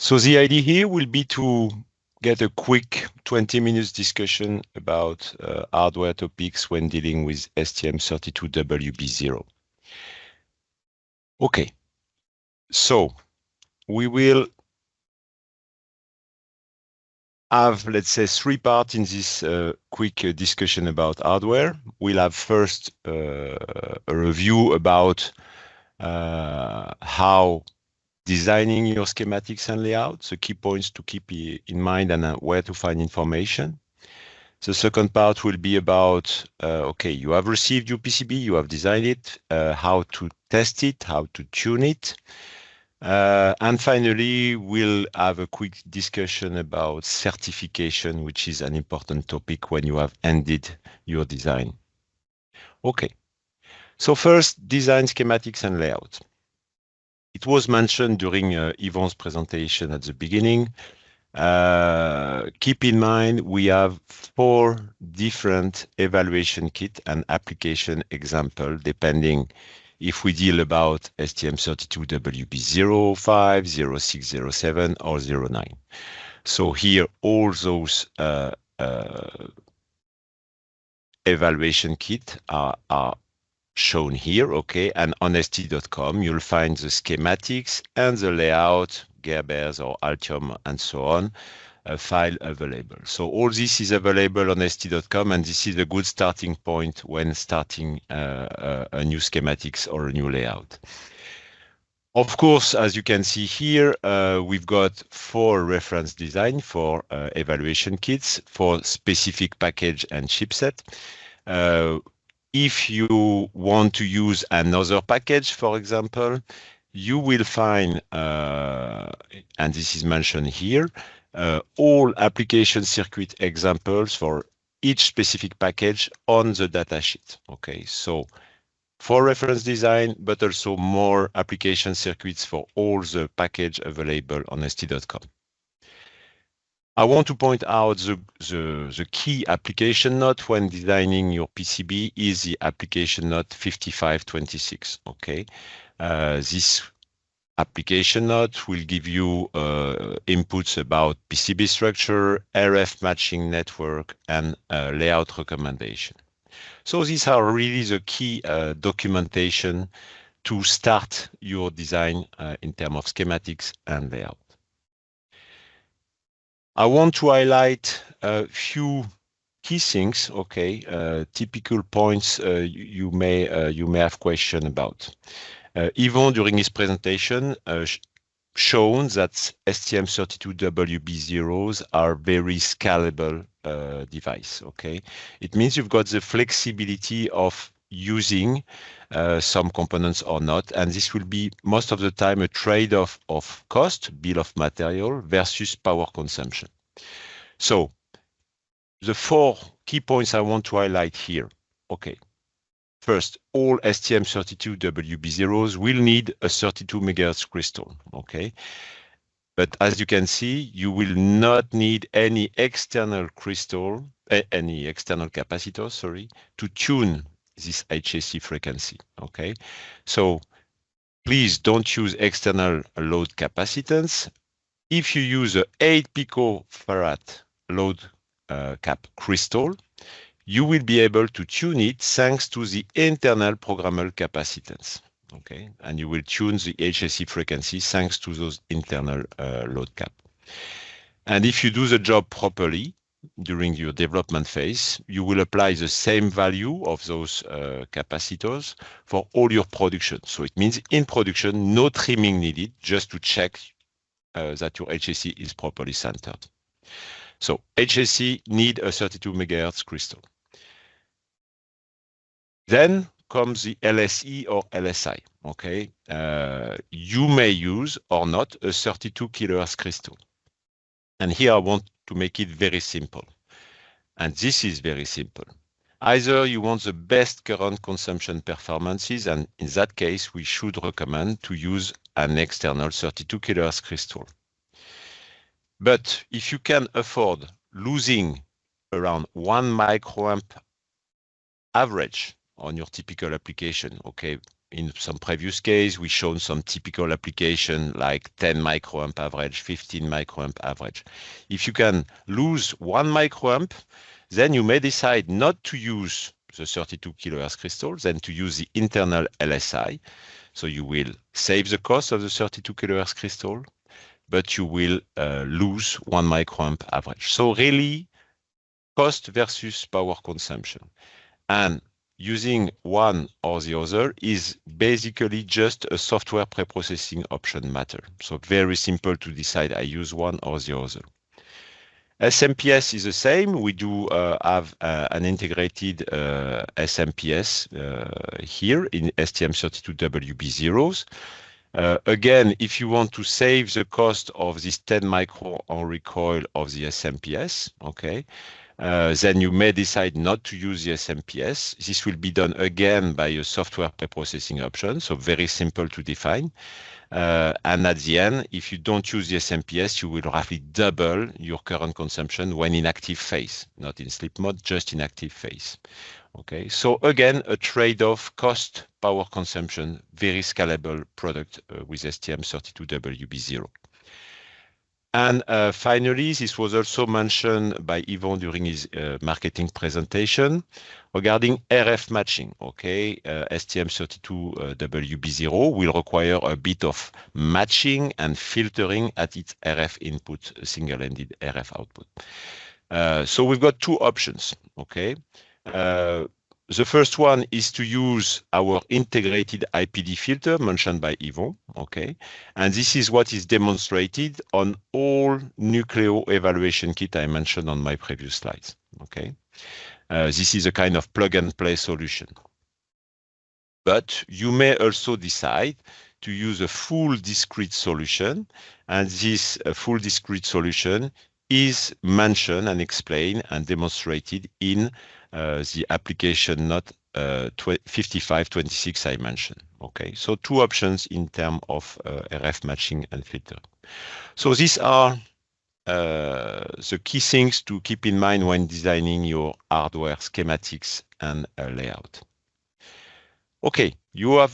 So the idea here will be to get a quick 20 minutes discussion about hardware topics when dealing with STM32WB0. Okay, so we will have, let's say, three parts in this quick discussion about hardware. We'll have first a review about how designing your schematics and layouts, the key points to keep in mind and where to find information. The second part will be about, okay, you have received your PCB, you have designed it, how to test it, how to tune it. And finally, we'll have a quick discussion about certification, which is an important topic when you have ended your design. Okay, so first, design schematics and layout. It was mentioned during Yvon's presentation at the beginning. Keep in mind, we have 4 different evaluation kit and application example, depending if we deal about STM32WB0, 5, 06, 07, or 09. So here, all those evaluation kit are shown here, okay? And on st.com, you'll find the schematics and the layout, Gerbers or Altium, and so on, a file available. So all this is available on st.com, and this is a good starting point when starting a new schematics or a new layout. Of course, as you can see here, we've got 4 reference design for evaluation kits for specific package and chipset. If you want to use another package, for example, you will find, and this is mentioned here, all application circuit examples for each specific package on the datasheet. Okay, so for reference design, but also more application circuits for all the package available on st.com. I want to point out the key application note when designing your PCB is the application note 5526. Okay, this application note will give you inputs about PCB structure, RF matching network, and layout recommendation. So these are really the key documentation to start your design in terms of schematics and layout. I want to highlight a few key things, okay, typical points you may have question about. Yvon, during his presentation, shown that STM32WB0s are very scalable device, okay? It means you've got the flexibility of using some components or not, and this will be most of the time a trade-off of cost, bill of material, versus power consumption. So the 4 key points I want to highlight here. Okay, first, all STM32WB0s will need a 32 MHz crystal, okay? But as you can see, you will not need any external crystal, any external capacitor, sorry, to tune this HAC frequency, okay? So please don't use external load capacitance. If you use a 8 picofarad load cap crystal, you will be able to tune it thanks to the internal programmable capacitance, okay? And you will tune the HAC frequency thanks to those internal load cap. And if you do the job properly, during your development phase, you will apply the same value of those capacitors for all your production. So it means in production, no trimming needed, just to check that your HAC is properly centered. So HAC need a 32 MHz crystal. Then comes the LSE or LSI, okay? You may use or not a 32 kHz crystal. And here I want to make it very simple. And this is very simple. Either you want the best current consumption performances, and in that case, we should recommend to use an external 32 kHz crystal. But if you can afford losing around 1 microamp average on your typical application, okay, in some previous case, we shown some typical application like 10 microamp average, 15 microamp average. If you can lose 1 microamp, then you may decide not to use the 32 kilohertz crystal, then to use the internal LSI. So you will save the cost of the 32 kilohertz crystal, but you will lose 1 microamp average. So really, cost versus power consumption. And using one or the other is basically just a software preprocessing option matter. So very simple to decide I use one or the other. SMPS is the same. We do have an integrated SMPS here in STM32WB0s. Again, if you want to save the cost of this 10 micro Henry coil of the SMPS, okay, then you may decide not to use the SMPS. This will be done again by a software preprocessing option, so very simple to define. And at the end, if you don't use the SMPS, you will roughly double your current consumption when in active phase, not in sleep mode, just in active phase. Okay, so again, a trade-off cost, power consumption, very scalable product with STM32WB0. And finally, this was also mentioned by Yvon during his marketing presentation regarding RF matching. Okay, STM32WB0 will require a bit of matching and filtering at its RF input, single-ended RF output. So we've got two options. Okay. The first one is to use our integrated IPD filter mentioned by Yvon, okay? And this is what is demonstrated on all Nucleo evaluation kit I mentioned on my previous slides, okay? This is a kind of plug and play solution. But you may also decide to use a full discrete solution, and this full discrete solution is mentioned and explained and demonstrated in the application note 5526 I mentioned. Okay, so two options in terms of RF matching and filter. So these are the key things to keep in mind when designing your hardware schematics and layout. Okay,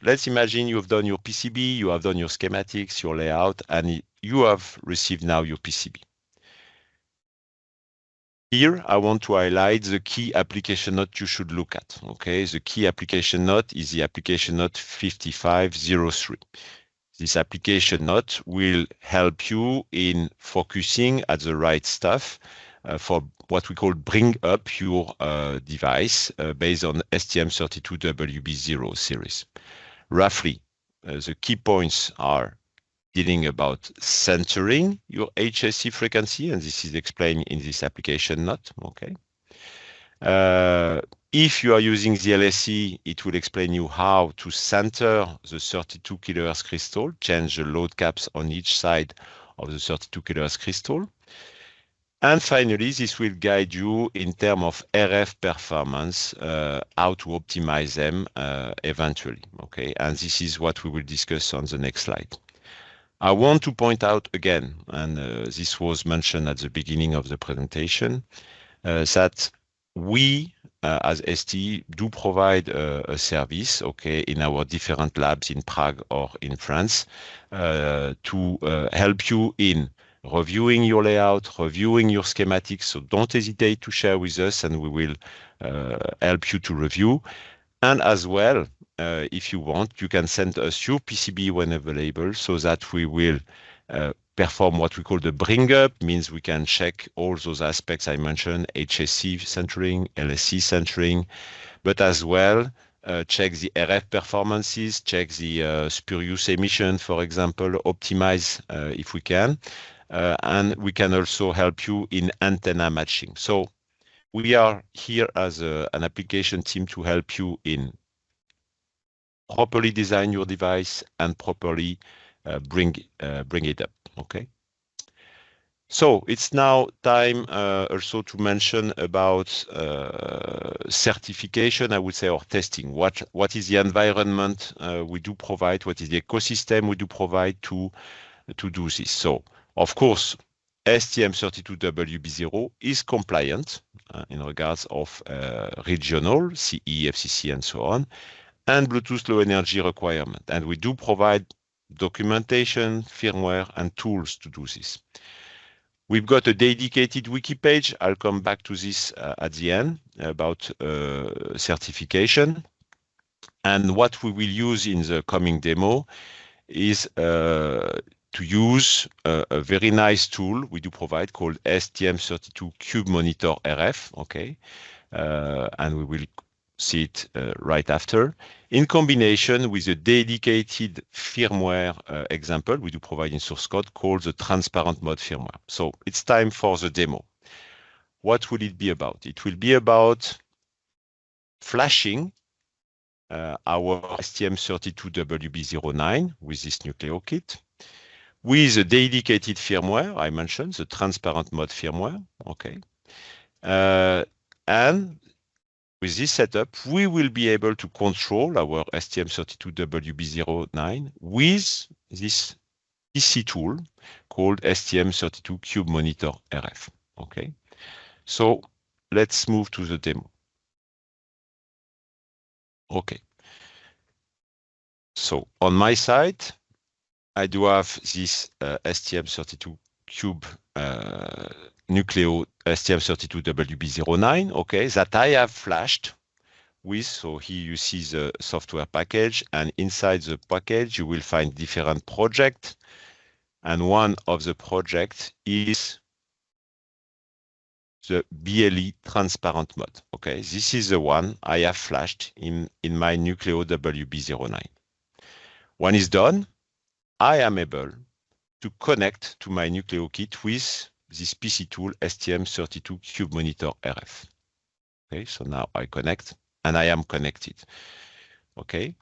let's imagine you have done your PCB, you have done your schematics, your layout, and you have received now your PCB. Here, I want to highlight the key application note you should look at. Okay, the key application note is the application note 5503. This application note will help you in focusing at the right stuff for what we call bring up your device based on STM32WB0 series. Roughly, the key points are dealing about centering your HSC frequency, and this is explained in this application note, okay? If you are using the LSE, it will explain you how to center the 32 kHz crystal, change the load caps on each side of the 32 kHz crystal. And finally, this will guide you in terms of RF performance, how to optimize them eventually, okay? And this is what we will discuss on the next slide. I want to point out again, and this was mentioned at the beginning of the presentation, that we as ST do provide a service, okay, in our different labs in Prague or in France to help you in reviewing your layout, reviewing your schematics. So don't hesitate to share with us and we will help you to review. And as well, if you want, you can send us your PCB when available so that we will perform what we call the bring up, means we can check all those aspects I mentioned, HSC centering, LSC centering, but as well check the RF performances, check the spurious emission, for example, optimize if we can, and we can also help you in antenna matching. So we are here as an application team to help you in properly design your device and properly bring it up, okay? So it's now time also to mention about certification, I would say, or testing. What is the environment we do provide? What is the ecosystem we do provide to do this? So, of course, STM32WB0 is compliant in regards of regional, CE, FCC, and so on. and Bluetooth low energy requirement. And we do provide documentation, firmware, and tools to do this. We've got a dedicated wiki page. I'll come back to this at the end about certification. And what we will use in the coming demo is to use a very nice tool we do provide called STM32WB0 okay? And we will see it right after, in combination with a dedicated firmware example we do provide in source code called the transparent mode firmware. So it's time for the demo. What will it be about? It will be about flashing our STM32WB0 with this Nucleo kit, with a dedicated firmware, I mentioned, the transparent mode firmware, okay? And with this setup, we will be able to control our STM32WB0 with this PC tool called STM32WB0 okay? So let's move to the demo. Okay. So on my side, I do have this STM32Cube Nucleo STM32WB0, okay, that I have flashed with. So here you see the software package, and inside the package you will find different projects, and one of the projects is the BLE transparent mode. Okay, this is the one I have flashed in my Nucleo WB09. When it's done, I am able to connect to my Nucleo kit with this PC tool STM32WB0 Okay, so now I connect and I am connected. Okay,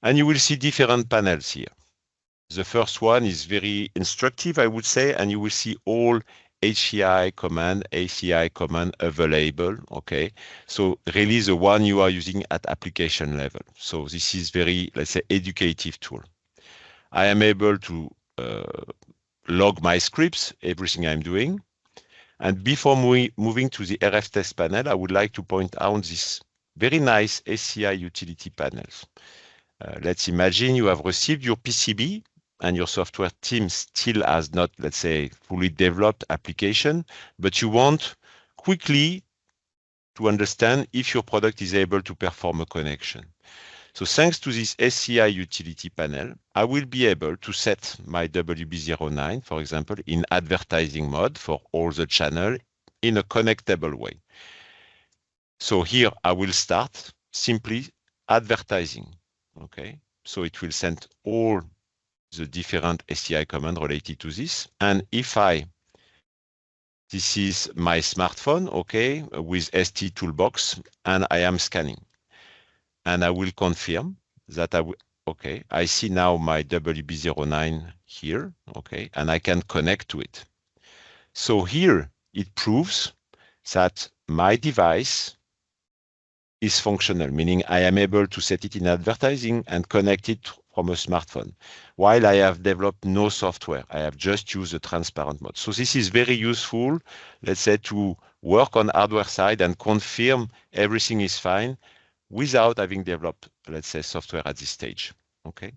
and you will see different panels here. The first one is very instructive, I would say, and you will see all HCI command, ACI command available, okay? So really the one you are using at application level. So this is very, let's say, educative tool. I am able to log my scripts, everything I'm doing. And before moving to the RF test panel, I would like to point out this very nice SCI utility panels. Let's imagine you have received your PCB and your software team still has not, let's say, fully developed application, but you want quickly to understand if your product is able to perform a connection. So thanks to this SCI utility panel, I will be able to set my WB09, for example, in advertising mode for all the channel in a connectable way. So here I will start simply advertising, okay? So it will send all the different SCI commands related to this. And if this is my smartphone, okay, with ST Toolbox, and I am scanning. And I will confirm that okay, I see now my WB09 here, okay, and I can connect to it. So here it proves that my device is functional, meaning I am able to set it in advertising and connect it from a smartphone, while I have developed no software. I have just used the transparent mode. So this is very useful, let's say, to work on hardware side and confirm everything is fine without having developed, let's say, software at this stage. Okay.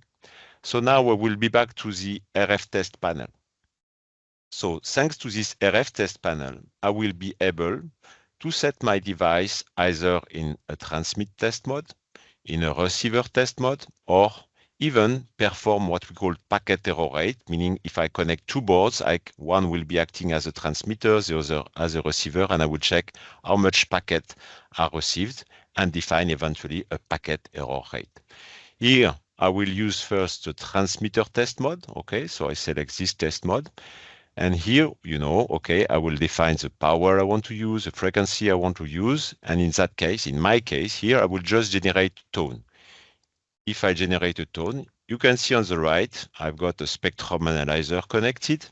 So now we will be back to the RF test panel. So thanks to this RF test panel, I will be able to set my device either in a transmit test mode, in a receiver test mode, or even perform what we call packet error rate, meaning if I connect two boards, one will be acting as a transmitter, the other as a receiver, and I will check how much packet are received and define eventually a packet error rate. Here, I will use first the transmitter test mode. Okay, so I select this test mode. And here, okay, I will define the power I want to use, the frequency I want to use. And in that case, in my case, here, I will just generate tone. If I generate a tone, you can see on the right, I've got a spectrum analyzer connected.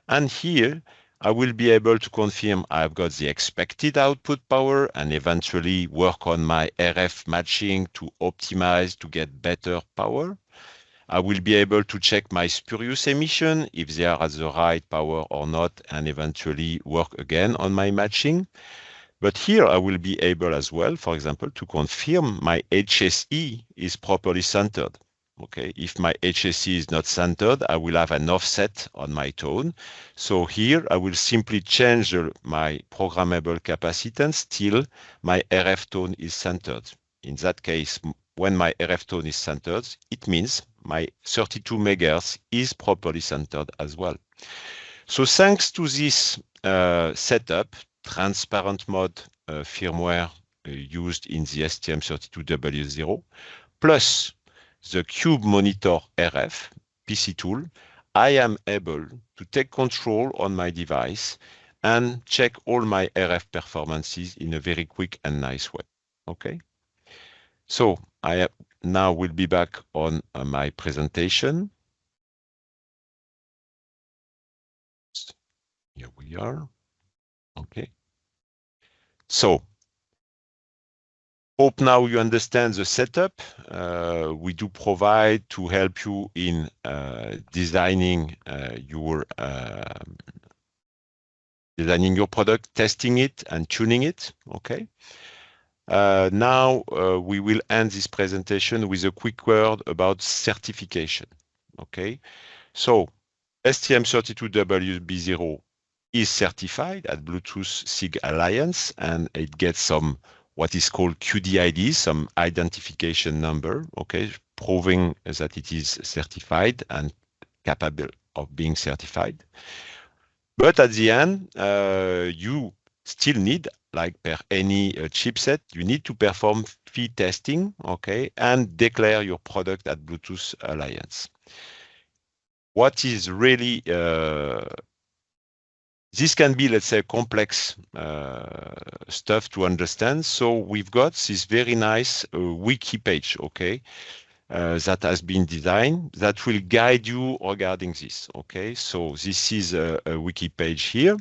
And here, I will be able to confirm I've got the expected output power and eventually work on my RF matching to optimize to get better power. I will be able to check my spurious emission, if they are at the right power or not, and eventually work again on my matching. But here I will be able as well, for example, to confirm my HSE is properly centered. Okay, if my HSE is not centered, I will have an offset on my tone. So here I will simply change my programmable capacitance till my RF tone is centered. In that case, when my RF tone is centered, it means my 32 MHz is properly centered as well. So thanks to this setup, transparent mode firmware used in the STM32W0, plus the Cube Monitor RF PC tool, I am able to take control on my device and check all my RF performances in a very quick and nice way. Okay. So I now will be back on my presentation. Here we are. Okay. So hope now you understand the setup we do provide to help you in designing your product, testing it and tuning it. Okay. Now we will end this presentation with a quick word about certification. Okay. So STM32WB0 is certified at Bluetooth SIG Alliance, and it gets some what is called QDID, some identification number, okay, proving that it is certified and capable of being certified. But at the end, you still need, like per any chipset, you need to perform feed testing, okay, and declare your product at Bluetooth Alliance. What is really this can be, let's say, complex stuff to understand. So we've got this very nice wiki page, okay, that has been designed that will guide you regarding this. Okay, so this is a wiki page here,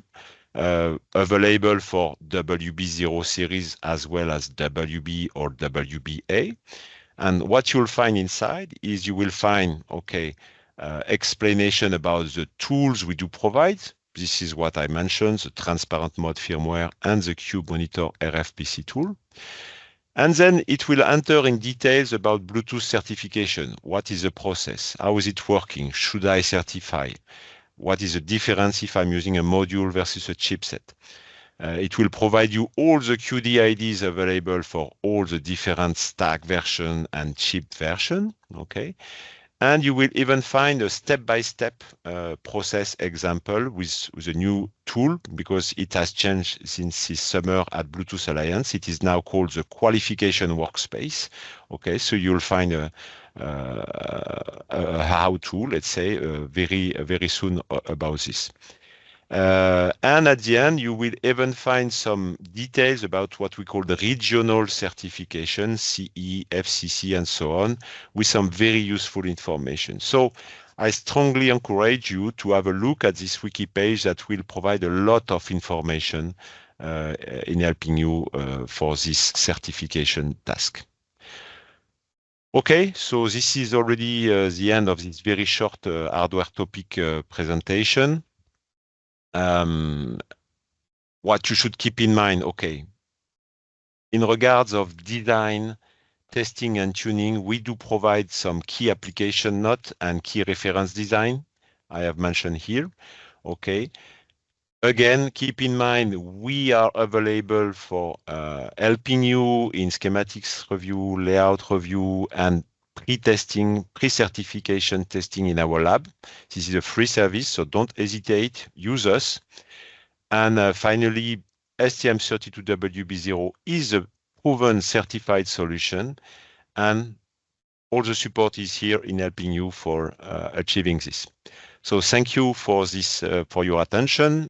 available for WB0 series as well as WB or WBA. And what you'll find inside is you will find, okay, explanation about the tools we do provide. This is what I mentioned, the transparent mode firmware and the Cube Monitor RFPC tool. And then it will enter in details about Bluetooth certification. What is the process? How is it working? Should I certify? What is the difference if I'm using a module versus a chipset? It will provide you all the QDIDs available for all the different stack version and chip version, okay? And you will even find a step-by-step process example with a new tool, because it has changed since this summer at Bluetooth Alliance. It is now called the qualification workspace. Okay, so you'll find a how-to, let's say, very soon about this. And at the end, you will even find some details about what we call the regional certification, CE, FCC, and so on, with some very useful information. So I strongly encourage you to have a look at this wiki page that will provide a lot of information in helping you for this certification task. Okay, so this is already the end of this very short hardware topic presentation. What you should keep in mind, okay, in regards of design, testing and tuning, we do provide some key application note and key reference design I have mentioned here, okay. Again, keep in mind, we are available for helping you in schematics review, layout review, and pre-testing, pre-certification testing in our lab. This is a free service, so don't hesitate, use us. And finally, STM32WB0 is a proven certified solution, and all the support is here in helping you for achieving this. So thank you for this, for your attention.